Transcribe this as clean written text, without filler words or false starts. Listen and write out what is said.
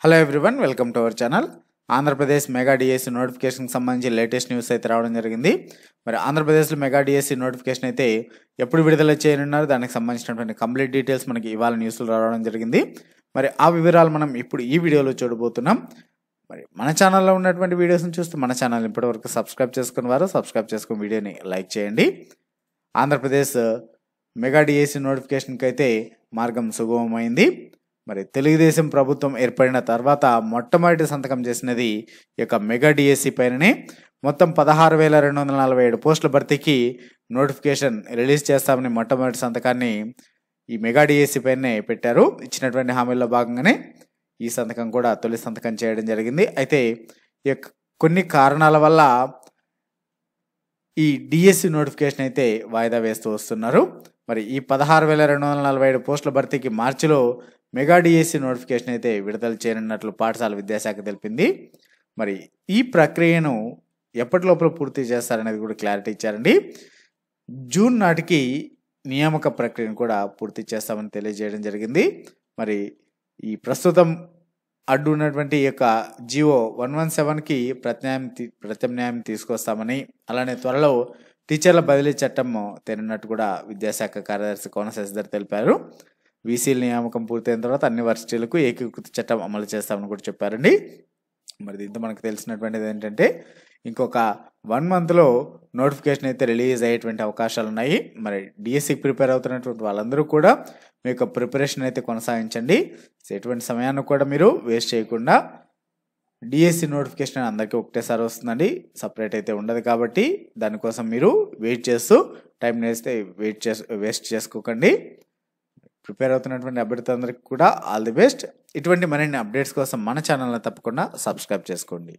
Hello everyone, welcome to our channel. Andhra Pradesh mega DSC నోటిఫికేషన్కి సంబంధించి latest news అయితే రావడం జరిగింది. మరి ఆంధ్రప్రదేశ్లో మెగా డిఎస్సి నోటిఫికేషన్ అయితే ఎప్పుడు విడుదల చేయనున్నారు, దానికి సంబంధించినటువంటి కంప్లీట్ డీటెయిల్స్ మనకి ఇవాళ న్యూస్లో రావడం జరిగింది. మరి ఆ వివరాలు మనం ఇప్పుడు ఈ వీడియోలో చూడబోతున్నాం. మరి మన ఛానల్లో ఉన్నటువంటి వీడియోస్ని చూస్తూ మన ఛానల్ ఇప్పటివరకు సబ్స్క్రైబ్ చేసుకున్న వారు సబ్స్క్రైబ్ చేసుకుని వీడియోని లైక్ చేయండి. ఆంధ్రప్రదేశ్ మెగా డిఎస్సి నోటిఫికేషన్కి అయితే మార్గం సుగమమైంది. మరి తెలుగుదేశం ప్రభుత్వం ఏర్పడిన తర్వాత మొట్టమొదటి సంతకం చేసినది ఈ యొక్క మెగా డిఎస్సి పైననే. మొత్తం 16,247 పోస్టుల భర్తీకి నోటిఫికేషన్ రిలీజ్ చేస్తామని మొట్టమొదటి సంతకాన్ని ఈ మెగా డిఎస్సి పైనే పెట్టారు. ఇచ్చినటువంటి హామీల్లో భాగంగానే ఈ సంతకం కూడా తొలి సంతకం చేయడం జరిగింది. అయితే ఈ యొక్క కొన్ని కారణాల వల్ల ఈ డిఎస్సి నోటిఫికేషన్ అయితే వాయిదా వేస్తూ వస్తున్నారు. మరి ఈ 16,247 పోస్టుల భర్తీకి మార్చిలో మెగా డిఎస్సి నోటిఫికేషన్ అయితే విడుదల చేయనున్నట్లు పాఠశాల విద్యాశాఖ తెలిపింది. మరి ఈ ప్రక్రియను ఎప్పటి లోపల పూర్తి చేస్తారనేది కూడా క్లారిటీ ఇచ్చారండి. జూన్ నాటికి నియామక ప్రక్రియను కూడా పూర్తి చేస్తామని తెలియజేయడం జరిగింది. మరి ఈ ప్రస్తుతం అడ్డు ఉన్నటువంటి ఈ యొక్క జియో 117కి ప్రత్యామ్నాయం తీసుకొస్తామని, అలానే త్వరలో టీచర్ల బదిలీ చట్టం తేనున్నట్టు కూడా విద్యాశాఖ కార్యదర్శి కోన శశిధర్ తెలిపారు. వీసీల నియామకం పూర్తయిన తర్వాత అన్ని వర్సిటీలకు ఏకీకృత చట్టం అమలు చేస్తామని కూడా చెప్పారండి. మరి దీంతో మనకు తెలిసినటువంటిది ఏంటంటే ఇంకొక 1 మంత్లో నోటిఫికేషన్ అయితే రిలీజ్ అయ్యేటువంటి అవకాశాలు ఉన్నాయి. మరి డిఎస్సికి ప్రిపేర్ అవుతున్నటువంటి వాళ్ళందరూ కూడా మీ యొక్క ప్రిపరేషన్ అయితే కొనసాగించండి. ఎటువంటి సమయాన్ని కూడా మీరు వేస్ట్ చేయకుండా, డిఎస్సి నోటిఫికేషన్ అందరికీ ఒకటేసారి వస్తుందండి, సపరేట్ అయితే ఉండదు. కాబట్టి దానికోసం మీరు వెయిట్ చేస్తూ టైం వేస్ట్ చేసుకోకండి. ప్రిపేర్ అవుతున్నటువంటి అభ్యర్థులందరికీ కూడా ఆల్ ది బెస్ట్. ఇటువంటి మరిన్ని అప్డేట్స్ కోసం మన ఛానల్ని తప్పకుండా సబ్స్క్రైబ్ చేసుకోండి.